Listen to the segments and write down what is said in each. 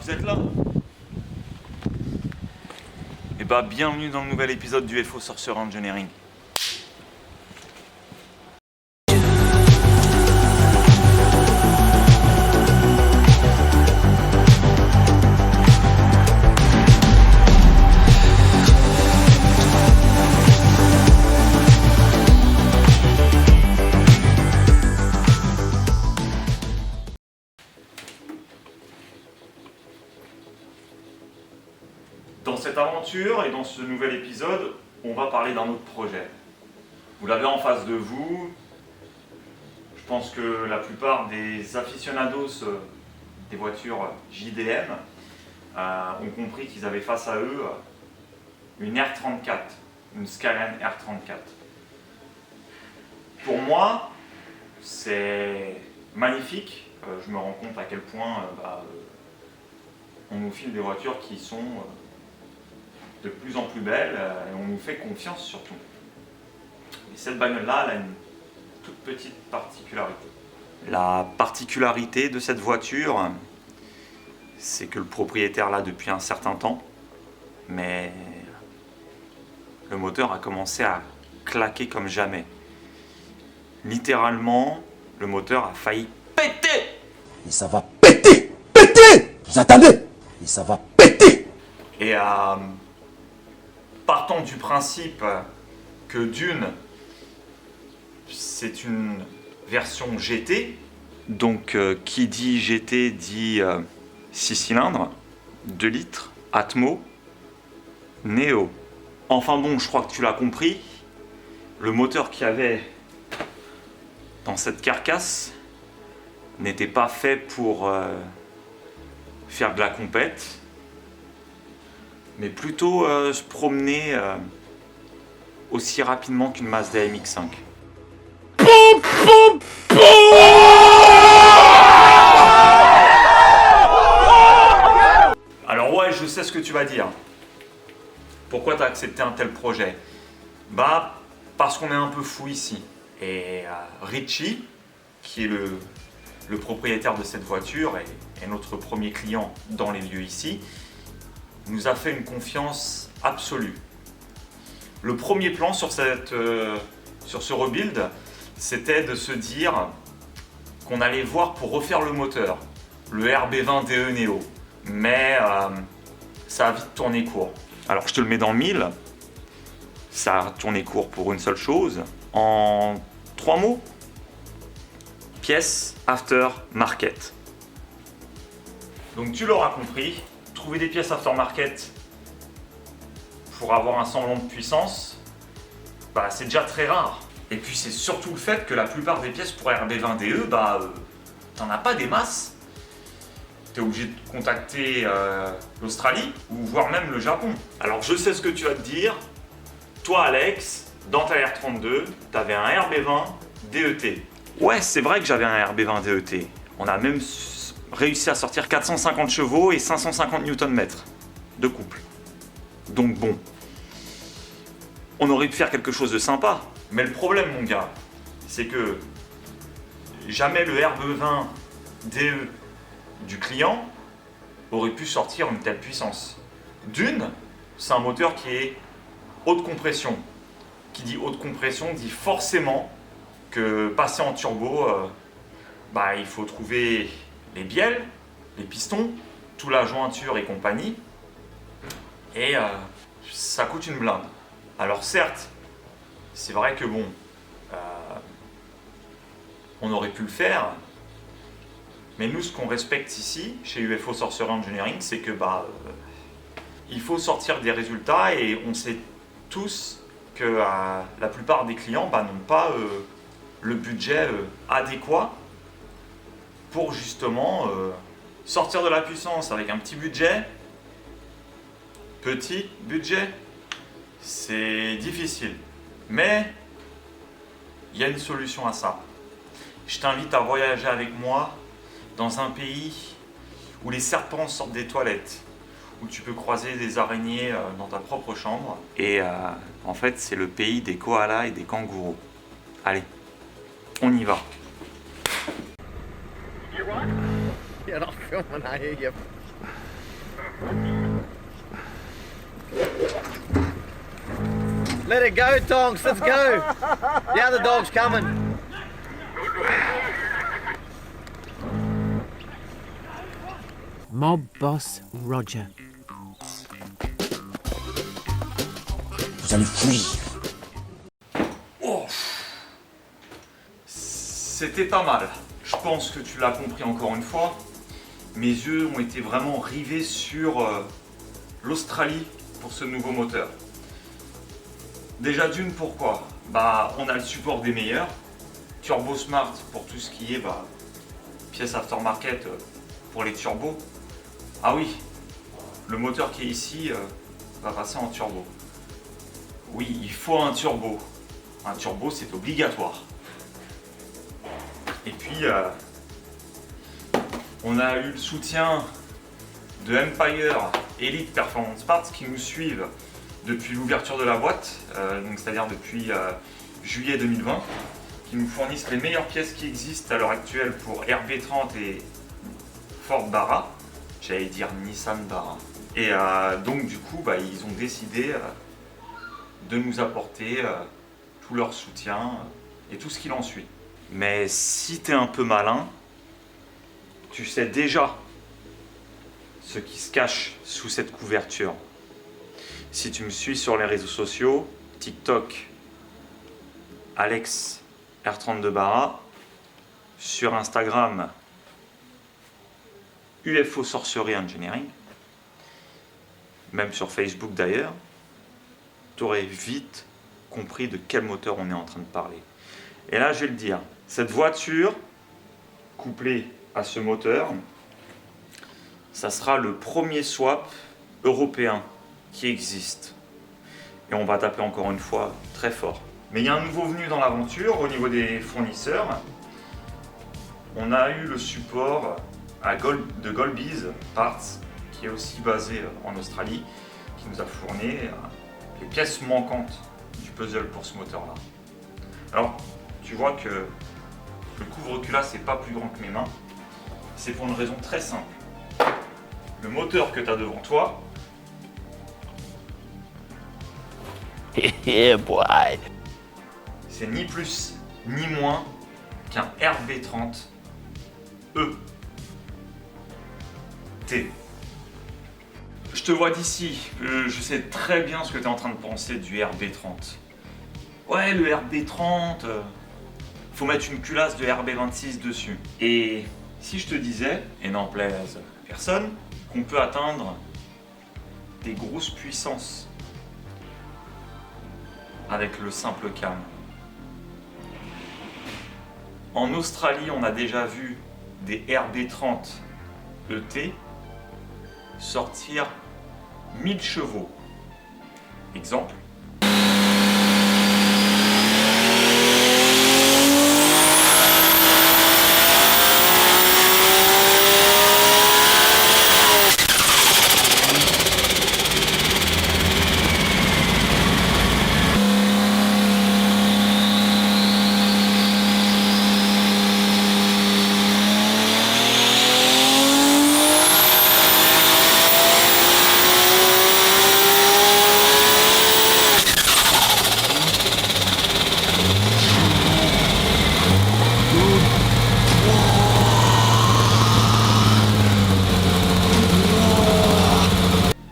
vous êtes là? Et bah bienvenue dans le nouvel épisode du UFO Sorcerer Engineering. Dans cette aventure et dans ce nouvel épisode, on va parler d'un autre projet. Vous l'avez en face de vous. Je pense que la plupart des aficionados des voitures JDM ont compris qu'ils avaient face à eux une R34, une Skyline R34. Pour moi, c'est magnifique. Je me rends compte à quel point on nous file des voitures qui sont de plus en plus belle et on nous fait confiance surtout. Et cette bagnole-là, elle a une toute petite particularité. La particularité de cette voiture, c'est que le propriétaire l'a depuis un certain temps, mais le moteur a commencé à claquer comme jamais. Littéralement, le moteur a failli péter! Et ça va péter! Péter! Vous attendez? Et ça va péter! Et partant du principe que d'une, c'est une version GT, donc qui dit GT dit 6 cylindres, 2 litres, Atmo, Neo. Enfin bon, je crois que tu l'as compris, le moteur qu'il y avait dans cette carcasse n'était pas fait pour faire de la compète, mais plutôt se promener aussi rapidement qu'une Mazda MX-5. Alors ouais, je sais ce que tu vas dire. Pourquoi tu as accepté un tel projet? Bah, parce qu'on est un peu fou ici. Et Richie, qui est le propriétaire de cette voiture et notre premier client dans les lieux ici, nous a fait une confiance absolue. Le premier plan sur ce rebuild, c'était de se dire qu'on allait voir pour refaire le moteur, le RB20 DE Neo. Mais ça a vite tourné court. Alors je te le mets dans le mille, ça a tourné court pour une seule chose, en 3 mots, pièces aftermarket. Donc tu l'auras compris, trouver des pièces aftermarket pour avoir un semblant de puissance, bah, c'est déjà très rare. Et puis c'est surtout le fait que la plupart des pièces pour RB20DE, t'en as pas des masses. T'es obligé de contacter l'Australie ou voire même le Japon. Alors je sais ce que tu vas te dire. Toi Alex, dans ta R32, t'avais un RB20 DET. Ouais, c'est vrai que j'avais un RB20 DET. On a même réussi à sortir 450 chevaux et 550 Nm de couple. Donc bon, on aurait pu faire quelque chose de sympa. Mais le problème, mon gars, c'est que jamais le RB20 DE du client aurait pu sortir une telle puissance. D'une, c'est un moteur qui est haute compression. Qui dit haute compression dit forcément que passer en turbo, il faut trouver les bielles, les pistons, toute la jointure et compagnie. Et ça coûte une blinde. Alors certes, c'est vrai que bon, on aurait pu le faire, mais nous ce qu'on respecte ici, chez UFO Sorcerer Engineering, c'est que il faut sortir des résultats et on sait tous que la plupart des clients n'ont pas le budget adéquat pour justement sortir de la puissance avec un petit budget. Petit budget, c'est difficile. Mais il y a une solution à ça. Je t'invite à voyager avec moi dans un pays où les serpents sortent des toilettes, où tu peux croiser des araignées dans ta propre chambre. Et en fait, c'est le pays des koalas et des kangourous. Allez, on y va. You're not filming, I hear you. Let it go, Tonks, let's go. The other dog's coming. Mob boss Roger. Vous allez fuir. Oh. C'était pas mal. Je pense que tu l'as compris encore une fois. Mes yeux ont été vraiment rivés sur l'Australie pour ce nouveau moteur. Déjà d'une, pourquoi? Bah, on a le support des meilleurs. Turbo Smart pour tout ce qui est pièces aftermarket pour les turbos. Ah oui, le moteur qui est ici va passer en turbo. Oui, il faut un turbo. Un turbo, c'est obligatoire. Et puis, on a eu le soutien de Empire Elite Performance Parts qui nous suivent depuis l'ouverture de la boîte, donc c'est-à-dire depuis juillet 2020, qui nous fournissent les meilleures pièces qui existent à l'heure actuelle pour RB30 et Ford Barra. J'allais dire Nissan Barra. Et donc du coup, ils ont décidé de nous apporter tout leur soutien et tout ce qu'il en suit. Mais si tu es un peu malin, tu sais déjà ce qui se cache sous cette couverture. Si tu me suis sur les réseaux sociaux, TikTok, Alex R32 Barra, sur Instagram, UFO Sorcery Engineering, même sur Facebook d'ailleurs, tu aurais vite compris de quel moteur on est en train de parler. Et là, je vais le dire, cette voiture, couplée à ce moteur, ça sera le premier swap européen qui existe. Et on va taper encore une fois très fort. Mais il y a un nouveau venu dans l'aventure au niveau des fournisseurs. On a eu le support de Golbees Parts, qui est aussi basé en Australie, qui nous a fourni les pièces manquantes du puzzle pour ce moteur-là. Alors, tu vois que le couvre-culasse c'est pas plus grand que mes mains. C'est pour une raison très simple. Le moteur que tu as devant toi, Yeah, boy. c'est ni plus ni moins qu'un RB30 ET. Je te vois d'ici, je sais très bien ce que tu es en train de penser du RB30. Ouais, le RB30, faut mettre une culasse de RB26 dessus. Et si je te disais, et n'en plaise personne, qu'on peut atteindre des grosses puissances avec le simple cam. En Australie, on a déjà vu des RB30 ET sortir 1000 chevaux. Exemple.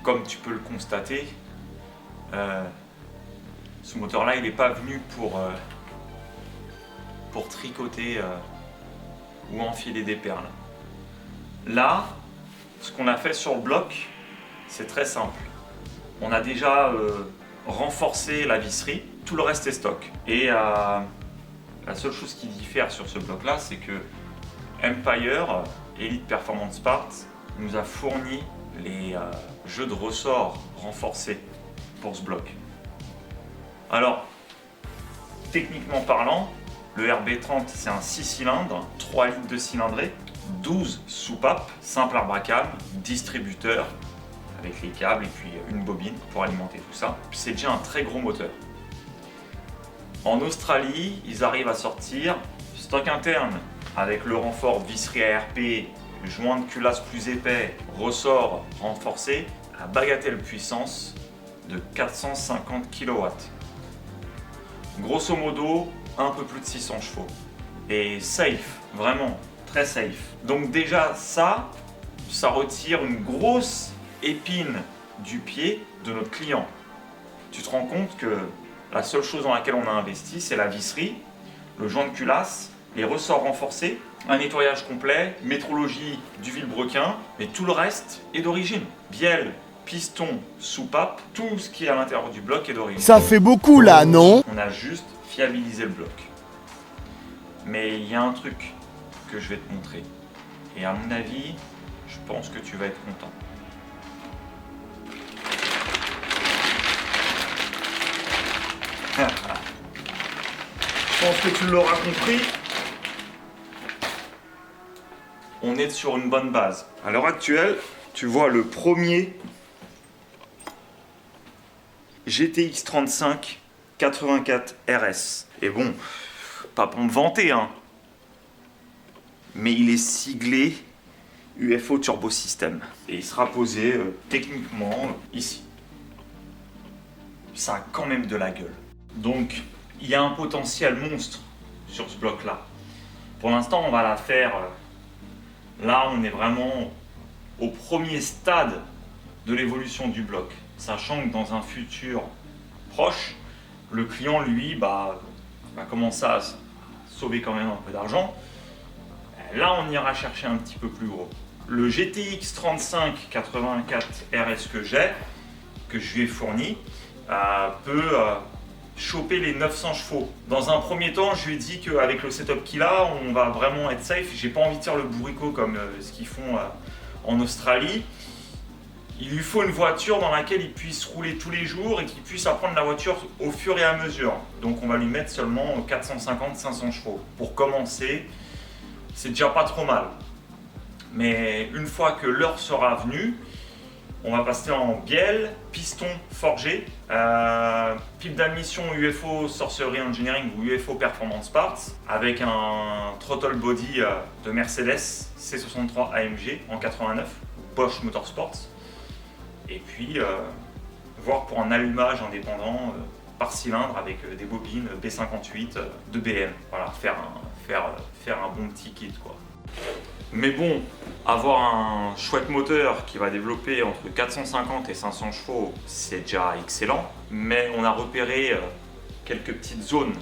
Comme tu peux le constater, ce moteur-là, il n'est pas venu pour tricoter ou enfiler des perles. Là, ce qu'on a fait sur le bloc, c'est très simple. On a déjà renforcé la visserie, tout le reste est stock. Et la seule chose qui diffère sur ce bloc-là, c'est que Empire Elite Performance Parts nous a fourni les jeux de ressorts renforcés pour ce bloc. Alors, techniquement parlant, le RB30 c'est un 6 cylindres, 3 litres de cylindrée, 12 soupapes, simple arbre à câble, distributeur avec les câbles et puis une bobine pour alimenter tout ça. C'est déjà un très gros moteur. En Australie, ils arrivent à sortir stock interne avec le renfort visserie ARP joint de culasse plus épais, ressort renforcé, à bagatelle puissance de 450 kW. Grosso modo, un peu plus de 600 chevaux. Et safe, vraiment, très safe. Donc déjà ça retire une grosse épine du pied de notre client. Tu te rends compte que la seule chose dans laquelle on a investi, c'est la visserie, le joint de culasse, les ressorts renforcés, un nettoyage complet, métrologie du vilebrequin, mais tout le reste est d'origine. Bielle, piston, soupape, tout ce qui est à l'intérieur du bloc est d'origine. Ça fait beaucoup là, non? On a juste fiabilisé le bloc. Mais il y a un truc que je vais te montrer. Et à mon avis, je pense que tu vas être content. Je pense que tu l'auras compris. On est sur une bonne base. À l'heure actuelle, tu vois le premier GTX 35 84 RS. Et bon, pas pour me vanter, hein, mais il est siglé UFO Turbo System. Et il sera posé techniquement ici. Ça a quand même de la gueule. Donc, il y a un potentiel monstre sur ce bloc-là. Pour l'instant, on va la faire... là, on est vraiment au premier stade de l'évolution du bloc. Sachant que dans un futur proche, le client, lui, va commencer à sauver quand même un peu d'argent. Là, on ira chercher un petit peu plus gros. Le GTX 35 84 RS que j'ai, que je lui ai fourni, peut choper les 900 chevaux. Dans un premier temps, je lui ai dit qu'avec le setup qu'il a, on va vraiment être safe. J'ai pas envie de faire le bourricot comme ce qu'ils font en Australie. Il lui faut une voiture dans laquelle il puisse rouler tous les jours et qu'il puisse apprendre la voiture au fur et à mesure. Donc on va lui mettre seulement 450-500 chevaux. Pour commencer, c'est déjà pas trop mal. Mais une fois que l'heure sera venue, on va passer en bielle, piston forgé, pipe d'admission UFO Sorcery Engineering ou UFO Performance Parts avec un throttle body de Mercedes C63 AMG en 89, Bosch Motorsports. Et puis voir pour un allumage indépendant par cylindre avec des bobines B58 de BM. Voilà, faire un bon petit kit quoi. Mais bon, avoir un chouette moteur qui va développer entre 450 et 500 chevaux, c'est déjà excellent. Mais on a repéré quelques petites zones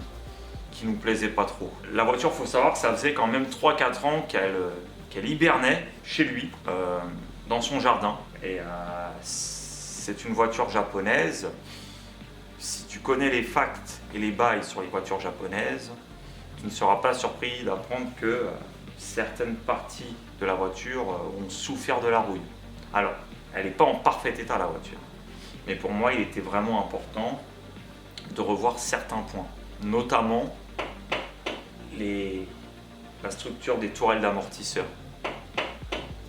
qui nous plaisaient pas trop. La voiture, faut savoir que ça faisait quand même 3-4 ans qu'elle hibernait chez lui, dans son jardin. Et c'est une voiture japonaise. Si tu connais les facts et les bails sur les voitures japonaises, tu ne seras pas surpris d'apprendre que certaines parties de la voiture ont souffert de la rouille. Alors, elle n'est pas en parfait état la voiture. Mais pour moi, il était vraiment important de revoir certains points. Notamment la structure des tourelles d'amortisseurs.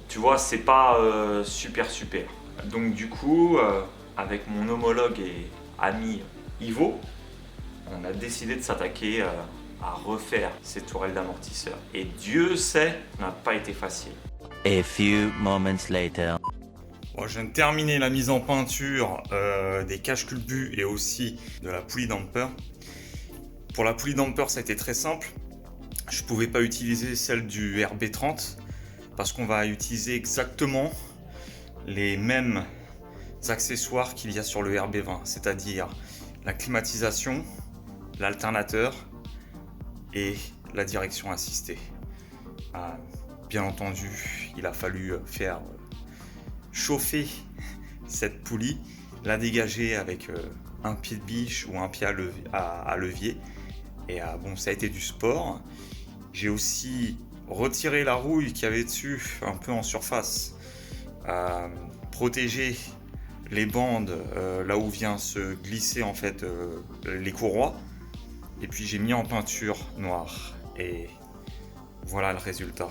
Tu vois, c'est pas super. Donc du coup, avec mon homologue et ami Ivo, on a décidé de s'attaquer à refaire ces tourelles d'amortisseurs. Et Dieu sait, ça n'a pas été facile. A few moments later. Bon, je viens de terminer la mise en peinture des caches culbus et aussi de la poulie damper. Pour la poulie damper, ça a été très simple. Je ne pouvais pas utiliser celle du RB30 parce qu'on va utiliser exactement les mêmes accessoires qu'il y a sur le RB20, c'est-à-dire la climatisation, l'alternateur et la direction assistée. Bien entendu, il a fallu faire chauffer cette poulie, la dégager avec un pied de biche ou un pied à levier. Et bon, ça a été du sport. J'ai aussi retiré la rouille qu'il y avait dessus, un peu en surface, protéger les bandes là où vient se glisser en fait les courroies. Et puis j'ai mis en peinture noire. Et voilà le résultat.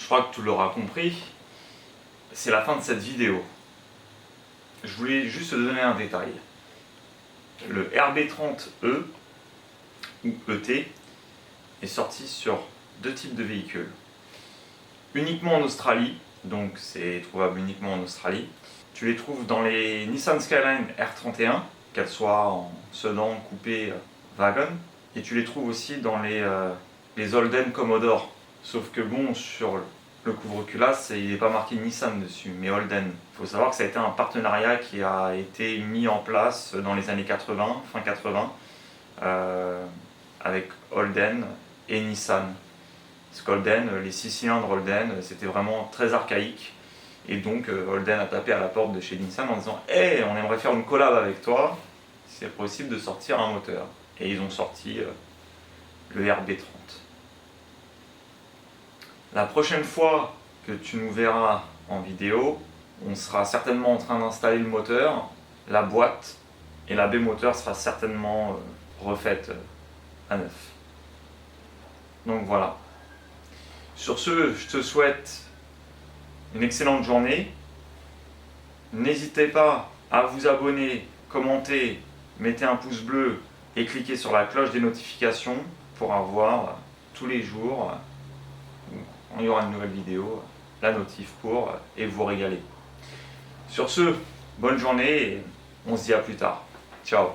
je crois que tu l'auras compris, c'est la fin de cette vidéo. Je voulais juste te donner un détail. Le RB30E ou ET est sorti sur deux types de véhicules. Uniquement en Australie, donc c'est trouvable uniquement en Australie. Tu les trouves dans les Nissan Skyline R31, qu'elles soient en sedan, coupé, wagon. Et tu les trouves aussi dans les Holden Commodore. Sauf que bon, sur le couvre-culasse, il n'est pas marqué Nissan dessus, mais Holden. Il faut savoir que ça a été un partenariat qui a été mis en place dans les années 80, fin 80, avec Holden et Nissan. Parce qu'Holden, les 6 cylindres Holden, c'était vraiment très archaïque. Et donc Holden a tapé à la porte de chez Nissan en disant « Hey, on aimerait faire une collab avec toi, c'est possible de sortir un moteur ». Et ils ont sorti le RB30. La prochaine fois que tu nous verras en vidéo, on sera certainement en train d'installer le moteur, la boîte, et la B-moteur sera certainement refaite à neuf. Donc voilà. Sur ce, je te souhaite une excellente journée. N'hésitez pas à vous abonner, commenter, mettez un pouce bleu et cliquez sur la cloche des notifications pour avoir tous les jours, quand il y aura une nouvelle vidéo, la notif pour et vous régaler. Sur ce, bonne journée et on se dit à plus tard. Ciao.